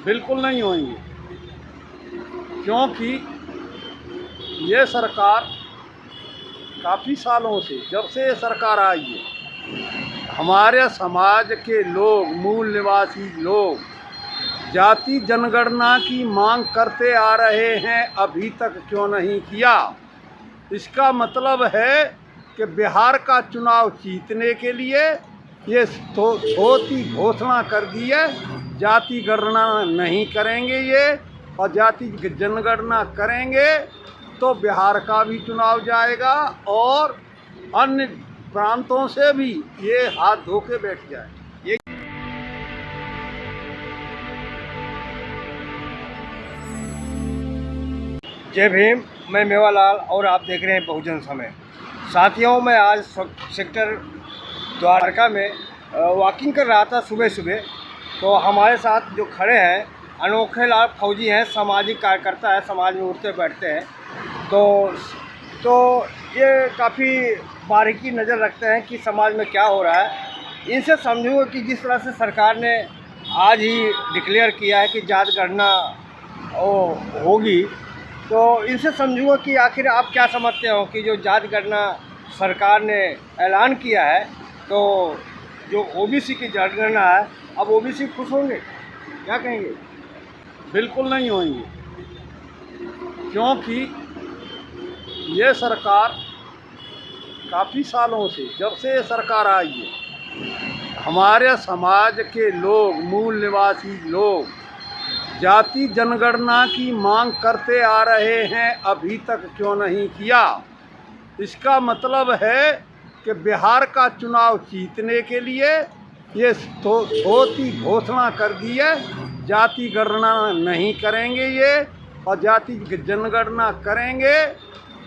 बिल्कुल नहीं होंगे, क्योंकि ये सरकार काफ़ी सालों से, जब से ये सरकार आई है, हमारे समाज के लोग, मूल निवासी लोग जाति जनगणना की मांग करते आ रहे हैं, अभी तक क्यों नहीं किया। इसका मतलब है कि बिहार का चुनाव जीतने के लिए ये छोटी घोषणा कर दी है, जाति गणना नहीं करेंगे ये, और जाति जनगणना करेंगे तो बिहार का भी चुनाव जाएगा और अन्य प्रांतों से भी ये हाथ धो के बैठ जाए। ये जय भीम, मैं मेवालाल और आप देख रहे हैं बहुजन समय। साथियों, मैं आज सेक्टर द्वारका में वॉकिंग कर रहा था सुबह सुबह, तो हमारे साथ जो खड़े हैं अनोखे लाल फौजी हैं, सामाजिक कार्यकर्ता है, समाज में उठते बैठते हैं। तो ये काफ़ी बारीकी नज़र रखते हैं कि समाज में क्या हो रहा है। इनसे समझूंगा कि जिस तरह से सरकार ने आज ही डिक्लेयर किया है कि जात गणना होगी, तो इनसे समझूंगा कि आखिर आप क्या समझते हो कि जो जात गणना सरकार ने ऐलान किया है, तो जो ओबीसी की जनगणना है, अब ओबीसी खुश होंगे, क्या कहेंगे? बिल्कुल नहीं होंगे, क्योंकि ये सरकार काफ़ी सालों से, जब से ये सरकार आई है, हमारे समाज के लोग, मूल निवासी लोग जाति जनगणना की मांग करते आ रहे हैं, अभी तक क्यों नहीं किया। इसका मतलब है कि बिहार का चुनाव जीतने के लिए ये छोटी घोषणा कर दी है, जाति गणना नहीं करेंगे ये, और जाति जनगणना करेंगे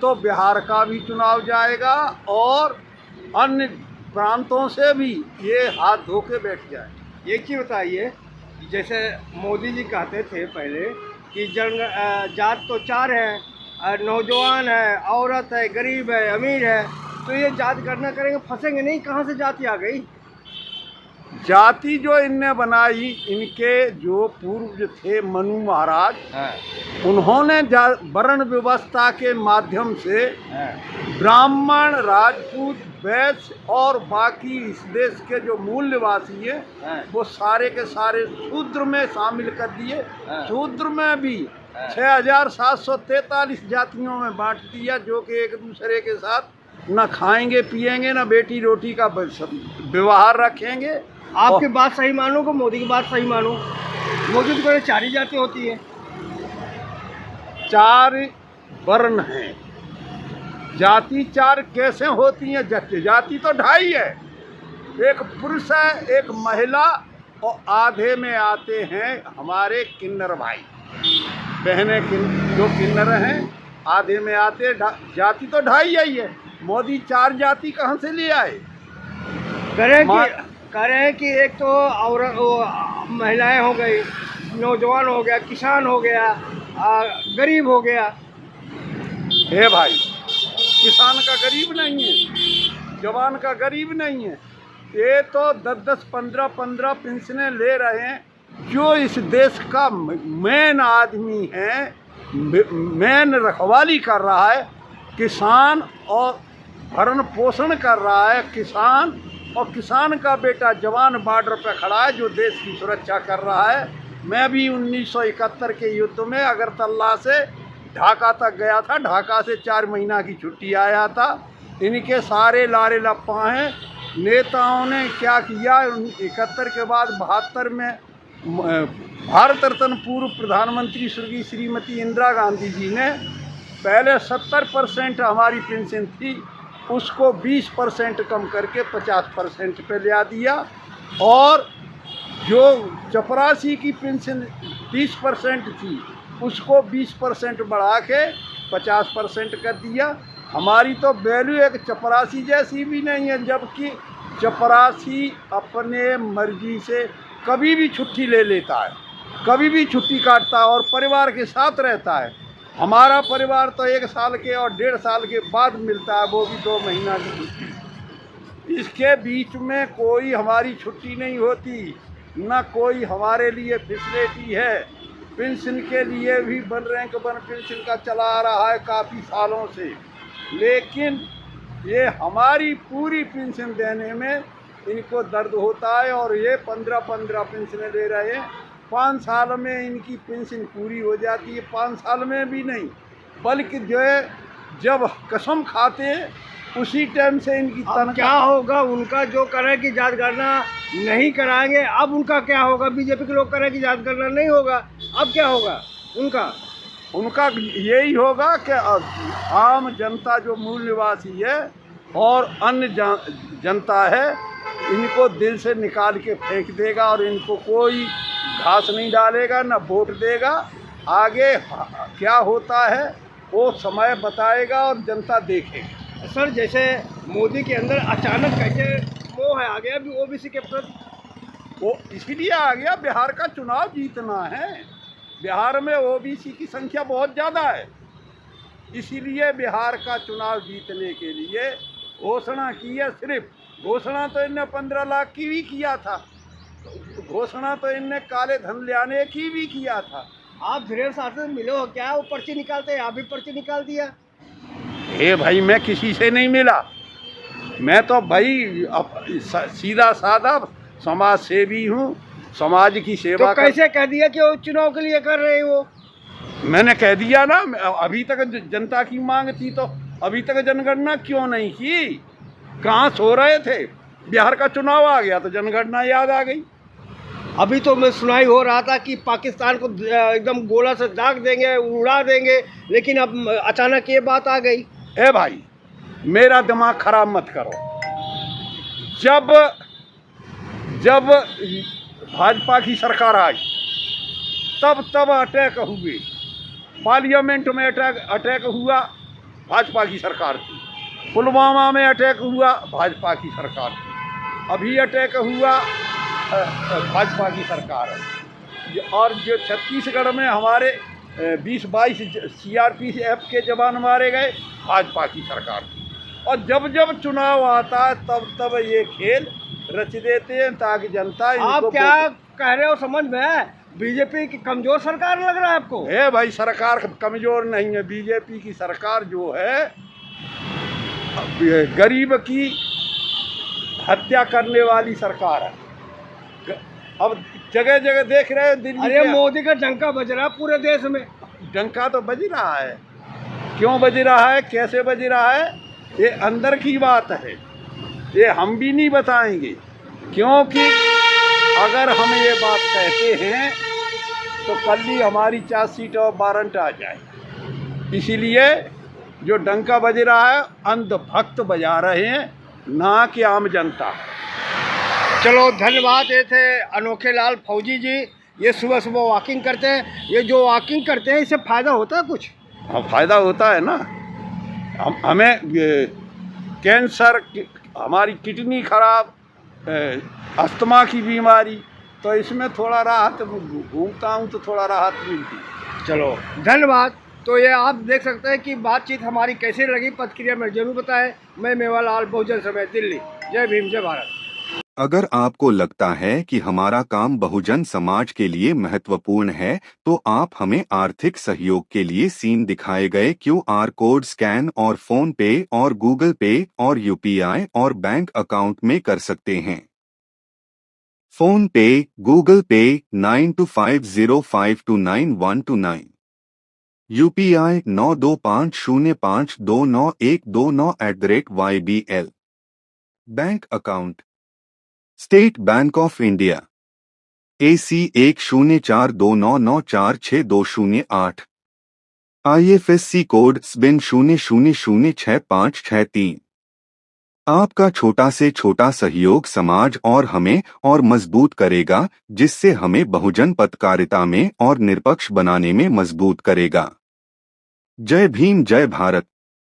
तो बिहार का भी चुनाव जाएगा और अन्य प्रांतों से भी ये हाथ धो के बैठ जाए। एक चीज़ बताइए, जैसे मोदी जी कहते थे पहले कि जात तो चार हैं, नौजवान है, औरत है, गरीब है, अमीर है, तो ये जात गणना करेंगे, फंसेंगे नहीं? कहाँ से जाति आ गई? जाति जो इनने बनाई, इनके जो पूर्व थे मनु महाराज, उन्होंने वर्ण व्यवस्था के माध्यम से ब्राह्मण, राजपूत, वैश्य और बाकी इस देश के जो मूल निवासी है वो सारे के सारे शूद्र में शामिल कर दिए। शूद्र में भी 6743 जातियों में बांट दिया, जो कि एक दूसरे के साथ न खाएंगे पिएंगे, न बेटी रोटी का व्यवहार रखेंगे। आपकी बात सही मानो कि मोदी की बात सही मानो? मोदी तो कहते 4 ही जाति होती है। 4 वर्ण हैं, जाति 4 कैसे होती हैं? जाति तो 2.5 है, एक पुरुष है, एक महिला, और आधे में आते हैं हमारे किन्नर भाई बहनें, जो किन्नर हैं आधे में आते। जाति तो 2.5 ही है। मोदी 4 जाति कहाँ से ले आए? करें कि एक तो औरत, महिलाएं हो गई, नौजवान हो गया, किसान हो गया, गरीब हो गया। हे भाई, किसान का गरीब नहीं है, जवान का गरीब नहीं है, ये तो 10-10, 15-15 पेंशनें ले रहे हैं। जो इस देश का मेन आदमी है, मेन रखवाली कर रहा है, किसान, और भरण पोषण कर रहा है किसान, और किसान का बेटा जवान बॉर्डर पर खड़ा है जो देश की सुरक्षा कर रहा है। मैं भी 1971 के युद्ध में अगरतला से ढाका तक गया था, ढाका से 4 महीना की छुट्टी आया था। इनके सारे लारे लप्पा हैं। नेताओं ने क्या किया, 71 के बाद 72 में भारत रत्न पूर्व प्रधानमंत्री स्वर्गीय श्रीमती इंदिरा गांधी जी ने पहले 70% हमारी पेंशन थी, उसको 20% कम करके 50% पे ले दिया, और जो चपरासी की पेंशन 20% थी उसको 20% बढ़ा के 50% कर दिया। हमारी तो वैल्यू एक चपरासी जैसी भी नहीं है, जबकि चपरासी अपने मर्जी से कभी भी छुट्टी ले लेता है, कभी भी छुट्टी काटता है और परिवार के साथ रहता है। हमारा परिवार तो 1 साल के और 1.5 साल के बाद मिलता है, वो भी 2 महीना की छुट्टी। इसके बीच में कोई हमारी छुट्टी नहीं होती। न कोई हमारे लिए फैसिलिटी है। पेंशन के लिए भी वन रैंक वन पेंशन का चला आ रहा है काफ़ी सालों से, लेकिन ये हमारी पूरी पेंशन देने में इनको दर्द होता है। और ये 15-15 पेंशनें ले रहे हैं। 5 साल में इनकी पेंशन पूरी हो जाती है, 5 साल में भी नहीं, बल्कि जो है जब कसम खाते हैं उसी टाइम से इनकी अब क्या होगा? उनका जो करे कि जांच करना नहीं कराएंगे, अब उनका क्या होगा? बीजेपी के लोग करे कि जांच करना नहीं होगा, अब क्या होगा उनका यही होगा कि आम जनता जो मूल निवासी है और अन्य जनता है, इनको दिल से निकाल के फेंक देगा और इनको कोई घास नहीं डालेगा, न वोट देगा। आगे क्या होता है वो समय बताएगा और जनता देखेगी। सर, जैसे मोदी के अंदर अचानक कैसे मोह आ गया अभी ओबीसी के प्रति? वो इसीलिए आ गया, बिहार का चुनाव जीतना है। बिहार में ओबीसी की संख्या बहुत ज़्यादा है, इसीलिए बिहार का चुनाव जीतने के लिए घोषणा की है। सिर्फ घोषणा तो इनने 15 लाख की भी किया था, घोषणा तो इनने काले धन ले आने की भी किया था। आप धीरेन्द्र साहब से मिले हो क्या? वो पर्ची निकालते हैं, आप भी पर्ची निकाल दिया। भाई मैं किसी से नहीं मिला, मैं तो भाई सीधा साधा समाज सेवी हूँ, समाज की सेवा। तो कैसे कह दिया कि वो चुनाव के लिए कर रहे हो? मैंने कह दिया ना, अभी तक जनता की मांग थी तो अभी तक जनगणना क्यों नहीं की? कहाँ सो रहे थे? बिहार का चुनाव आ गया तो जनगणना याद आ गई। अभी तो मैं सुनाई हो रहा था कि पाकिस्तान को एकदम गोला से दाग देंगे, उड़ा देंगे, लेकिन अब अचानक ये बात आ गई। भाई मेरा दिमाग खराब मत करो। जब भाजपा की सरकार आई तब अटैक हुए, पार्लियामेंट में अटैक हुआ, भाजपा की सरकार थी। पुलवामा में अटैक हुआ, भाजपा की सरकार थी। अभी अटैक हुआ, भाजपा की सरकार है। और जो छत्तीसगढ़ में हमारे 20-22 CRPF के जवान मारे गए, भाजपा की सरकार थी। और जब चुनाव आता है तब ये खेल रच देते हैं ताकि जनता। आप क्या कह रहे हो समझ में? बीजेपी की कमजोर सरकार लग रहा है आपको? भाई सरकार कमजोर नहीं है, बीजेपी की सरकार जो है गरीब की हत्या करने वाली सरकार है। अब जगह जगह देख रहे हैं दिल्ली। अरे मोदी का डंका बज रहा है पूरे देश में। डंका तो बज रहा है, क्यों बज रहा है, कैसे बज रहा है, ये अंदर की बात है, ये हम भी नहीं बताएंगे। क्योंकि अगर हम ये बात कहते हैं तो कल ही हमारी 4 सीट और वारंट आ जाए। इसीलिए जो डंका बज रहा है अंधभक्त बजा रहे हैं, ना कि आम जनता। चलो धन्यवाद। ये थे अनोखे लाल फौजी जी। ये सुबह सुबह वॉकिंग करते हैं। ये जो वॉकिंग करते हैं इससे फ़ायदा होता है कुछ? हाँ, फ़ायदा होता है ना। हमें कैंसर, हमारी किडनी खराब, अस्थमा की बीमारी, तो इसमें थोड़ा राहत, घूमता हूँ तो थोड़ा राहत मिलती है। चलो धन्यवाद। तो ये आप देख सकते हैं कि बातचीत हमारी कैसे लगी, प्रतिक्रिया में जरूर बताएं। मैं मेवालाल, बहुजन समाज, दिल्ली। जय भीम, जय भारत। अगर आपको लगता है कि हमारा काम बहुजन समाज के लिए महत्वपूर्ण है, तो आप हमें आर्थिक सहयोग के लिए सीन दिखाए गए QR कोड स्कैन और फोन पे और गूगल पे और UPI और बैंक अकाउंट में कर सकते हैं। फोन पे, गूगल पे 9250529129, UPI 9250529129@YBL। Bank account state bank of India AC 1042994628, IFSC code SBIN 00066563। आपका छोटा से छोटा सहयोग समाज और हमें और मजबूत करेगा, जिससे हमें बहुजन पत्रकारिता में और निष्पक्ष बनाने में मजबूत करेगा। जय भीम, जय भारत।